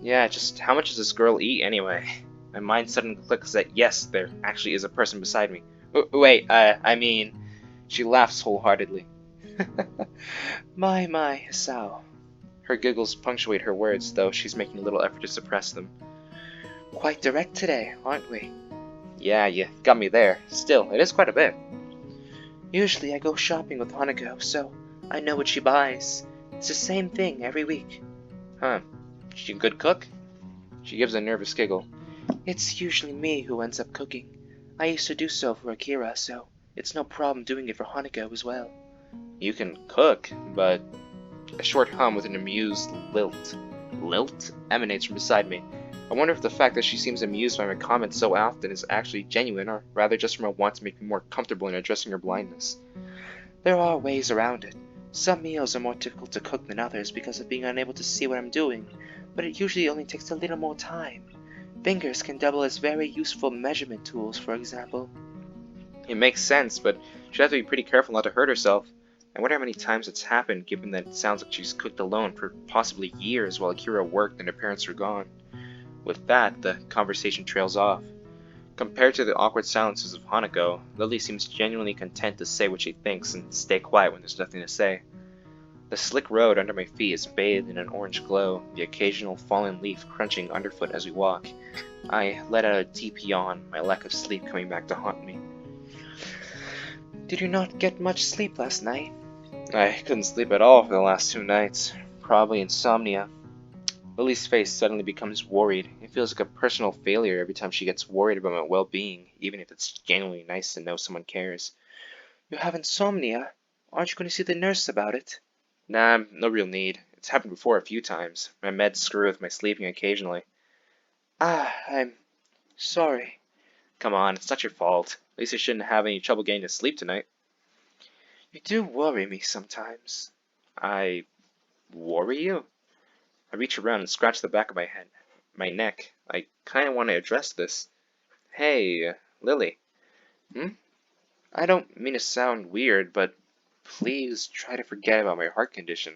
Yeah, just how much does this girl eat anyway? My mind suddenly clicks that yes, there actually is a person beside me. Wait, I mean... She laughs wholeheartedly. My, Hisao. Her giggles punctuate her words, though she's making a little effort to suppress them. Quite direct today, aren't we? Yeah, you got me there. Still, it is quite a bit. Usually I go shopping with Hanako, so I know what she buys. It's the same thing every week. Huh. She a good cook? She gives a nervous giggle. It's usually me who ends up cooking. I used to do so for Akira, so it's no problem doing it for Hanako as well. You can cook, but... A short hum with an amused lilt emanates from beside me. I wonder if the fact that she seems amused by my comments so often is actually genuine, or rather just from a want to make me more comfortable in addressing her blindness. There are ways around it. Some meals are more difficult to cook than others because of being unable to see what I'm doing, but it usually only takes a little more time. Fingers can double as very useful measurement tools, for example. It makes sense, but she'd have to be pretty careful not to hurt herself. I wonder how many times it's happened, given that it sounds like she's cooked alone for possibly years while Akira worked and her parents were gone. With that, the conversation trails off. Compared to the awkward silences of Hanako, Lily seems genuinely content to say what she thinks and stay quiet when there's nothing to say. The slick road under my feet is bathed in an orange glow, the occasional fallen leaf crunching underfoot as we walk. I let out a deep yawn, my lack of sleep coming back to haunt me. Did you not get much sleep last night? I couldn't sleep at all for the last 2 nights. Probably insomnia. Lily's face suddenly becomes worried. It feels like a personal failure every time she gets worried about my well-being, even if it's genuinely nice to know someone cares. You have insomnia? Aren't you going to see the nurse about it? Nah, no real need. It's happened before a few times. My meds screw with my sleeping occasionally. I'm sorry. Come on, it's not your fault. At least I shouldn't have any trouble getting to sleep tonight. You do worry me sometimes. I worry you? I reach around and scratch the back of my neck. I kinda want to address this. Hey, Lily. Hmm? I don't mean to sound weird, but please try to forget about my heart condition.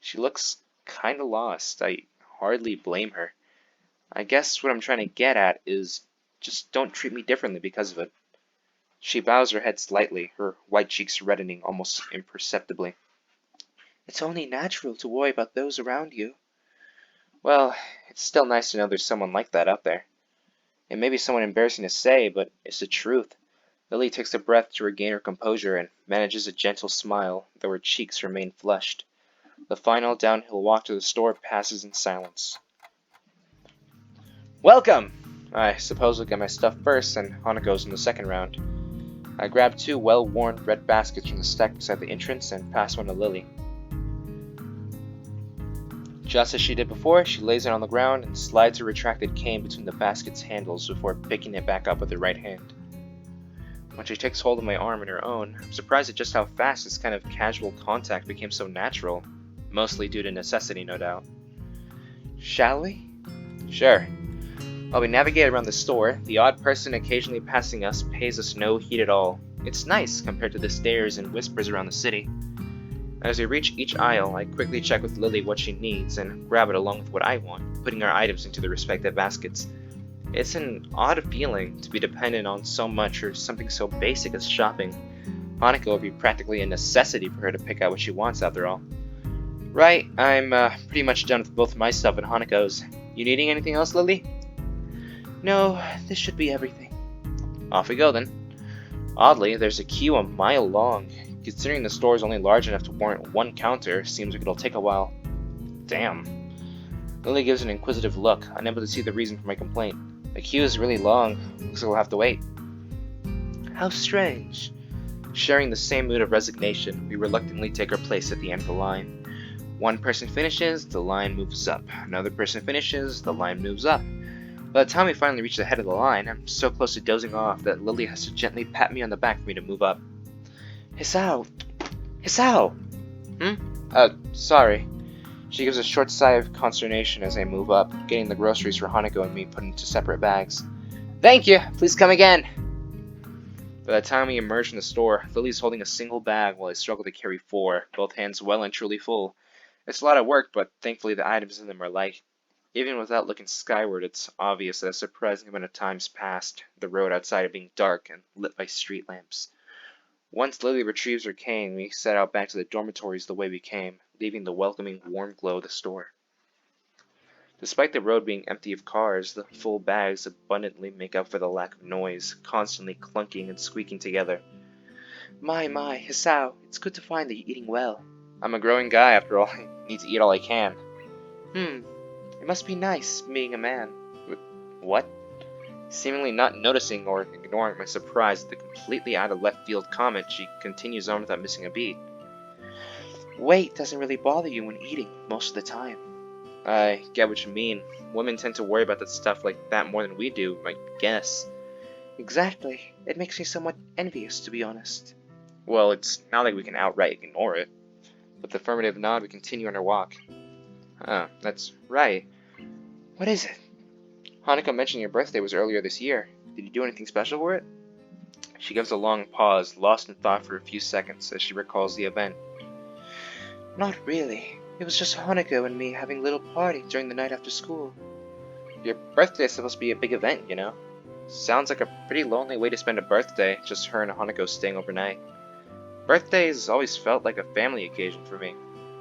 She looks kinda lost. I hardly blame her. I guess what I'm trying to get at is just don't treat me differently because of it. She bows her head slightly, her white cheeks reddening almost imperceptibly. It's only natural to worry about those around you. Well, it's still nice to know there's someone like that out there. It may be somewhat embarrassing to say, but it's the truth. Lily takes a breath to regain her composure and manages a gentle smile, though her cheeks remain flushed. The final downhill walk to the store passes in silence. Welcome! I suppose we'll get my stuff first, and Hana goes in the second round. I grab 2 well-worn red baskets from the stack beside the entrance and pass one to Lily. Just as she did before, she lays it on the ground and slides her retracted cane between the basket's handles before picking it back up with her right hand. When she takes hold of my arm in her own, I'm surprised at just how fast this kind of casual contact became so natural, mostly due to necessity, no doubt. Shall we? Sure. While we navigate around the store, the odd person occasionally passing us pays us no heed at all. It's nice compared to the stares and whispers around the city. As we reach each aisle, I quickly check with Lily what she needs and grab it along with what I want, putting our items into the respective baskets. It's an odd feeling to be dependent on so much or something so basic as shopping. Hanukkah would be practically a necessity for her to pick out what she wants after all. Right, I'm pretty much done with both my stuff and Hanukkah's. You needing anything else, Lily? No, this should be everything. Off we go then. Oddly, there's a queue a mile long. Considering the store is only large enough to warrant 1 counter, seems like it'll take a while. Damn. Lily gives an inquisitive look, unable to see the reason for my complaint. The queue is really long. Looks like we'll have to wait. How strange. Sharing the same mood of resignation, we reluctantly take our place at the end of the line. One person finishes, the line moves up. Another person finishes, the line moves up. By the time we finally reach the head of the line, I'm so close to dozing off that Lily has to gently pat me on the back for me to move up. Hisao! Hisao! Sorry. She gives a short sigh of consternation as I move up, getting the groceries for Hanako and me put into separate bags. Thank you! Please come again! By the time we emerge from the store, Lily's holding a single bag while I struggle to carry 4, both hands well and truly full. It's a lot of work, but thankfully the items in them are light. Even without looking skyward, it's obvious that a surprising amount of time's passed, the road outside being dark and lit by street lamps. Once Lily retrieves her cane, we set out back to the dormitories the way we came, leaving the welcoming warm glow of the store. Despite the road being empty of cars, the full bags abundantly make up for the lack of noise, constantly clunking and squeaking together. My, Hisao, it's good to find that you're eating well. I'm a growing guy after all. I need to eat all I can. It must be nice being a man. What? Seemingly not noticing or ignoring my surprise at the completely out of left field comment, she continues on without missing a beat. Weight doesn't really bother you when eating most of the time. I get what you mean. Women tend to worry about that stuff like that more than we do, I guess. Exactly. It makes me somewhat envious, to be honest. Well, it's not like we can outright ignore it. With the affirmative nod, we continue on our walk. That's right. What is it? Hanukkah mentioned your birthday was earlier this year. Did you do anything special for it? She gives a long pause, lost in thought for a few seconds as she recalls the event. Not really. It was just Hanukkah and me having a little party during the night after school. Your birthday is supposed to be a big event, you know? Sounds like a pretty lonely way to spend a birthday, just her and Hanako staying overnight. Birthdays always felt like a family occasion for me.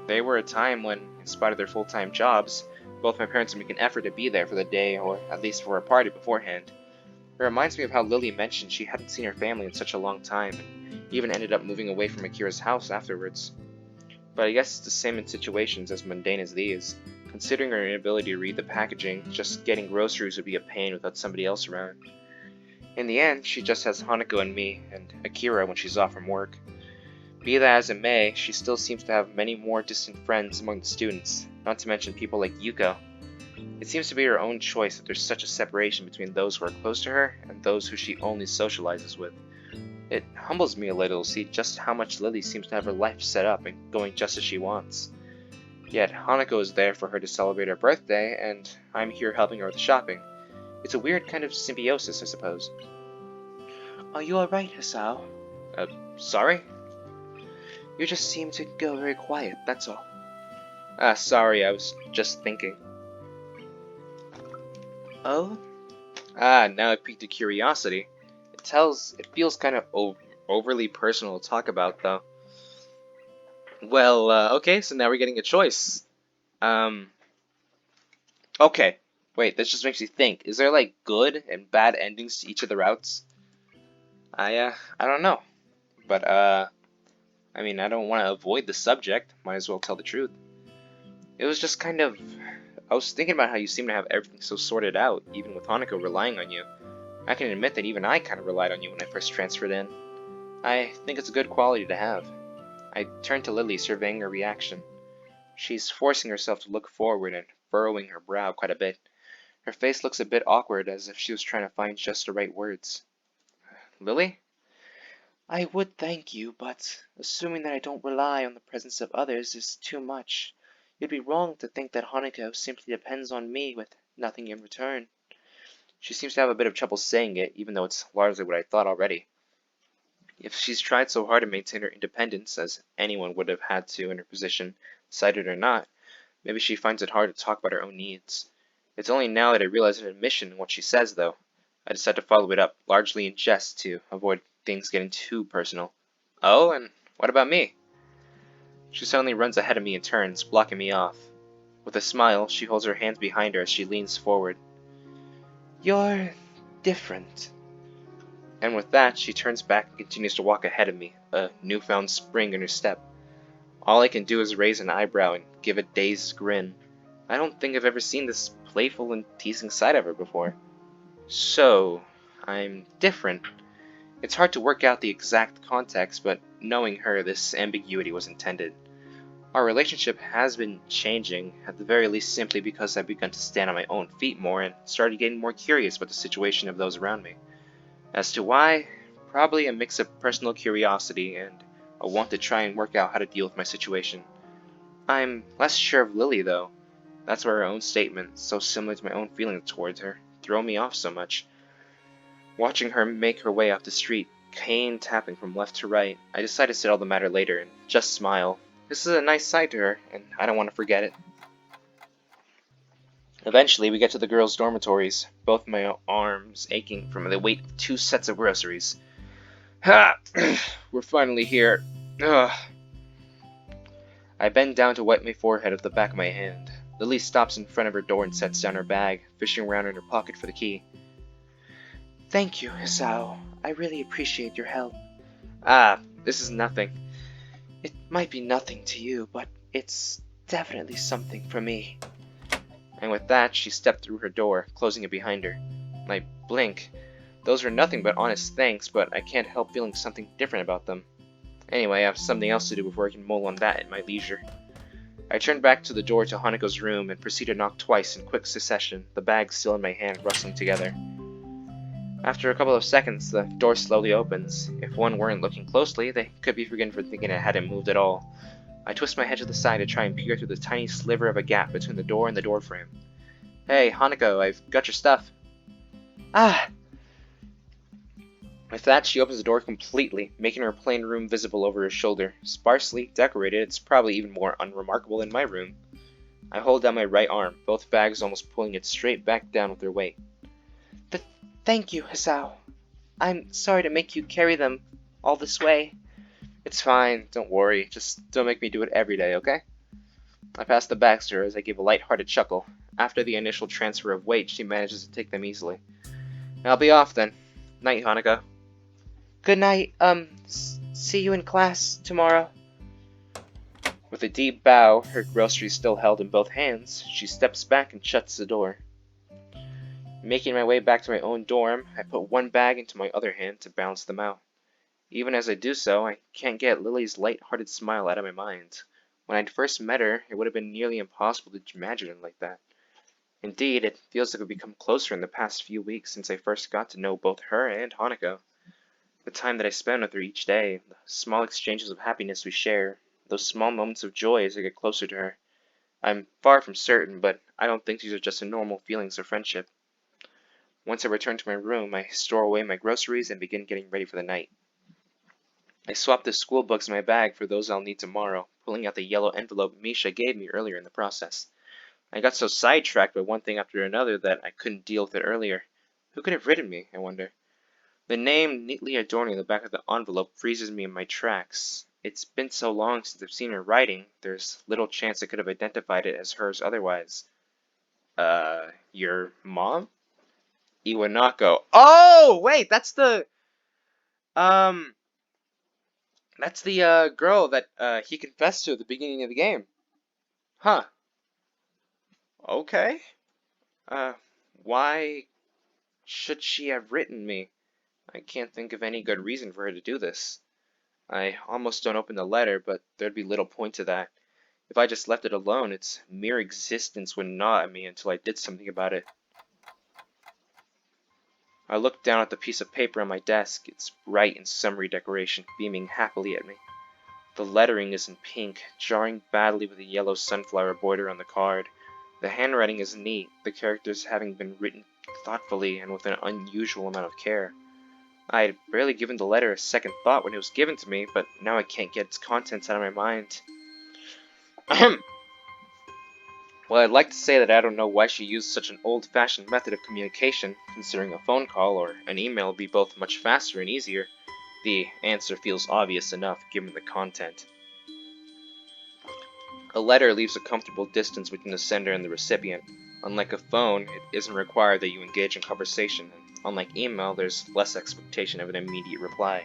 They were a time when, in spite of their full-time jobs, both my parents would make an effort to be there for the day or at least for a party beforehand. It reminds me of how Lily mentioned she hadn't seen her family in such a long time and even ended up moving away from Akira's house afterwards. But I guess it's the same in situations as mundane as these. Considering her inability to read the packaging, just getting groceries would be a pain without somebody else around. In the end, she just has Hanako and me, and Akira when she's off from work. Be that as it may, she still seems to have many more distant friends among the students, not to mention people like Yuko. It seems to be her own choice that there's such a separation between those who are close to her and those who she only socializes with. It humbles me a little to see just how much Lily seems to have her life set up and going just as she wants. Yet Hanako is there for her to celebrate her birthday, and I'm here helping her with the shopping. It's a weird kind of symbiosis, I suppose. Are you alright, Hisao? Sorry? You just seem to go very quiet, that's all. Sorry, I was just thinking. Oh? Now it piqued a curiosity. It feels kind of overly personal to talk about, though. Well, okay, so now we're getting a choice. Okay. Wait, this just makes me think. Is there, like, good and bad endings to each of the routes? I don't know. But, I mean, I don't want to avoid the subject. Might as well tell the truth. It was just kind of... I was thinking about how you seem to have everything so sorted out, even with Hanako relying on you. I can admit that even I kind of relied on you when I first transferred in. I think it's a good quality to have. I turned to Lily, surveying her reaction. She's forcing herself to look forward and furrowing her brow quite a bit. Her face looks a bit awkward, as if she was trying to find just the right words. Lily? I would thank you, but assuming that I don't rely on the presence of others is too much. You'd be wrong to think that Hanako simply depends on me with nothing in return. She seems to have a bit of trouble saying it, even though it's largely what I thought already. If she's tried so hard to maintain her independence, as anyone would have had to in her position, decided or not, maybe she finds it hard to talk about her own needs. It's only now that I realize an admission in what she says, though. I decide to follow it up, largely in jest, to avoid things getting too personal. Oh, and what about me? She suddenly runs ahead of me and turns, blocking me off. With a smile, she holds her hands behind her as she leans forward. You're different. And with that, she turns back and continues to walk ahead of me, a newfound spring in her step. All I can do is raise an eyebrow and give a dazed grin. I don't think I've ever seen this playful and teasing side of her before. So, I'm different. It's hard to work out the exact context, but knowing her, this ambiguity was intended. Our relationship has been changing, at the very least simply because I've begun to stand on my own feet more and started getting more curious about the situation of those around me. As to why, probably a mix of personal curiosity and a want to try and work out how to deal with my situation. I'm less sure of Lily, though. That's where her own statement, so similar to my own feelings towards her, throw me off so much. Watching her make her way up the street, cane tapping from left to right, I decide to settle the matter later and just smile. This is a nice side to her, and I don't want to forget it. Eventually, we get to the girls' dormitories, both my arms aching from the weight of 2 sets of groceries. Ha! We're finally here. Ugh. I bend down to wipe my forehead with the back of my hand. Lily stops in front of her door and sets down her bag, fishing around in her pocket for the key. Thank you, Hisao. I really appreciate your help. This is nothing. It might be nothing to you, but it's definitely something for me. And with that, she stepped through her door, closing it behind her. I blink. Those are nothing but honest thanks, but I can't help feeling something different about them. Anyway, I have something else to do before I can mull on that at my leisure. I turn back to the door to Hanako's room and proceed to knock twice in quick succession, the bag still in my hand rustling together. After a couple of seconds, the door slowly opens. If one weren't looking closely, they could be forgiven for thinking it hadn't moved at all. I twist my head to the side to try and peer through the tiny sliver of a gap between the door and the door frame. Hey, Hanako, I've got your stuff. Ah! With that, she opens the door completely, making her plain room visible over her shoulder. Sparsely decorated, it's probably even more unremarkable than my room. I hold down my right arm, both bags almost pulling it straight back down with their weight. Thank you, Hisao. I'm sorry to make you carry them all this way. It's fine, don't worry. Just don't make me do it every day, okay? I pass the bags to her as I give a light-hearted chuckle. After the initial transfer of weight, she manages to take them easily. I'll be off then. Night, Hanako. Good night. See you in class tomorrow. With a deep bow, her groceries still held in both hands, she steps back and shuts the door. Making my way back to my own dorm, I put one bag into my other hand to balance them out. Even as I do so, I can't get Lily's light-hearted smile out of my mind. When I'd first met her, it would have been nearly impossible to imagine her like that. Indeed, it feels like we've become closer in the past few weeks since I first got to know both her and Hanako. The time that I spend with her each day, the small exchanges of happiness we share, those small moments of joy as I get closer to her. I'm far from certain, but I don't think these are just the normal feelings of friendship. Once I return to my room, I store away my groceries and begin getting ready for the night. I swap the school books in my bag for those I'll need tomorrow, pulling out the yellow envelope Misha gave me earlier in the process. I got so sidetracked by one thing after another that I couldn't deal with it earlier. Who could have written me, I wonder? The name neatly adorning the back of the envelope freezes me in my tracks. It's been so long since I've seen her writing, there's little chance I could have identified it as hers otherwise. Your mom? Iwanako. Oh, wait, um, that's the, girl that, he confessed to at the beginning of the game. Huh. Okay. Uh, why should she have written me? I can't think of any good reason for her to do this. I almost don't open the letter, but there'd be little point to that. If I just left it alone, its mere existence would gnaw at me until I did something about it. I looked down at the piece of paper on my desk, its bright and summery decoration beaming happily at me. The lettering is in pink, jarring badly with the yellow sunflower border on the card. The handwriting is neat, the characters having been written thoughtfully and with an unusual amount of care. I had barely given the letter a second thought when it was given to me, but now I can't get its contents out of my mind. Ahem! Well, I'd like to say that I don't know why she used such an old-fashioned method of communication, considering a phone call or an email would be both much faster and easier. The answer feels obvious enough, given the content. A letter leaves a comfortable distance between the sender and the recipient. Unlike a phone, it isn't required that you engage in conversation, and unlike email, there's less expectation of an immediate reply.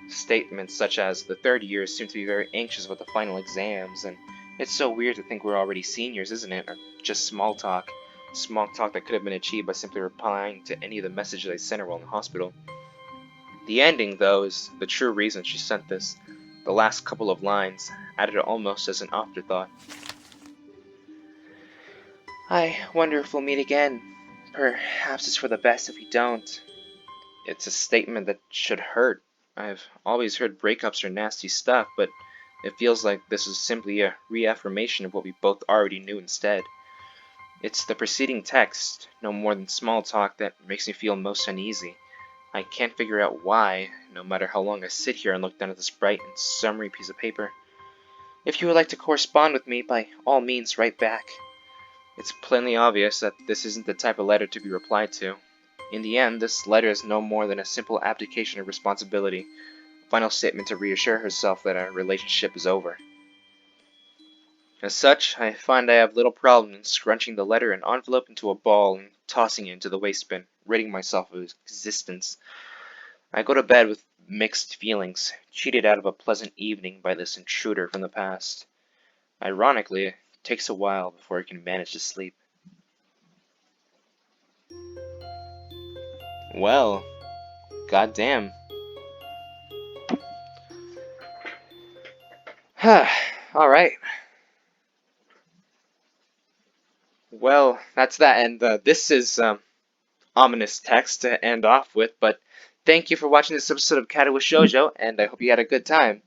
Statements such as, the third years seem to be very anxious about the final exams, and it's so weird to think we're already seniors, isn't it? Or just small talk. Small talk that could have been achieved by simply replying to any of the messages I sent her while in the hospital. The ending, though, is the true reason she sent this. The last couple of lines, added almost as an afterthought. I wonder if we'll meet again. Perhaps it's for the best if we don't. It's a statement that should hurt. I've always heard breakups are nasty stuff, but it feels like this is simply a reaffirmation of what we both already knew instead. It's the preceding text, no more than small talk, that makes me feel most uneasy. I can't figure out why, no matter how long I sit here and look down at this bright and summery piece of paper. If you would like to correspond with me, by all means, write back. It's plainly obvious that this isn't the type of letter to be replied to. In the end, this letter is no more than a simple abdication of responsibility, a final statement to reassure herself that our relationship is over. As such, I find I have little problem in scrunching the letter and envelope into a ball and tossing it into the waste bin, ridding myself of its existence. I go to bed with mixed feelings, cheated out of a pleasant evening by this intruder from the past. Ironically, it takes a while before I can manage to sleep. Well, goddamn. Alright. Well, that's that, and this is ominous text to end off with, but thank you for watching this episode of Katawa Shoujo, and I hope you had a good time.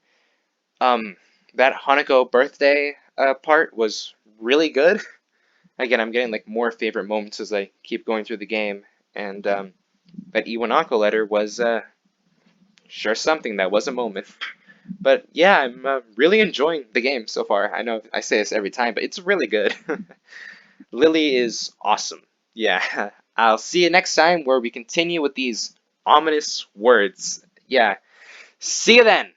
That Hanako birthday part was really good. Again, I'm getting like more favorite moments as I keep going through the game, and that Iwanako letter was sure something. That was a moment. But yeah, I'm really enjoying the game so far. I know I say this every time, but it's really good. Lily is awesome. Yeah, I'll see you next time where we continue with these ominous words. Yeah, see you then!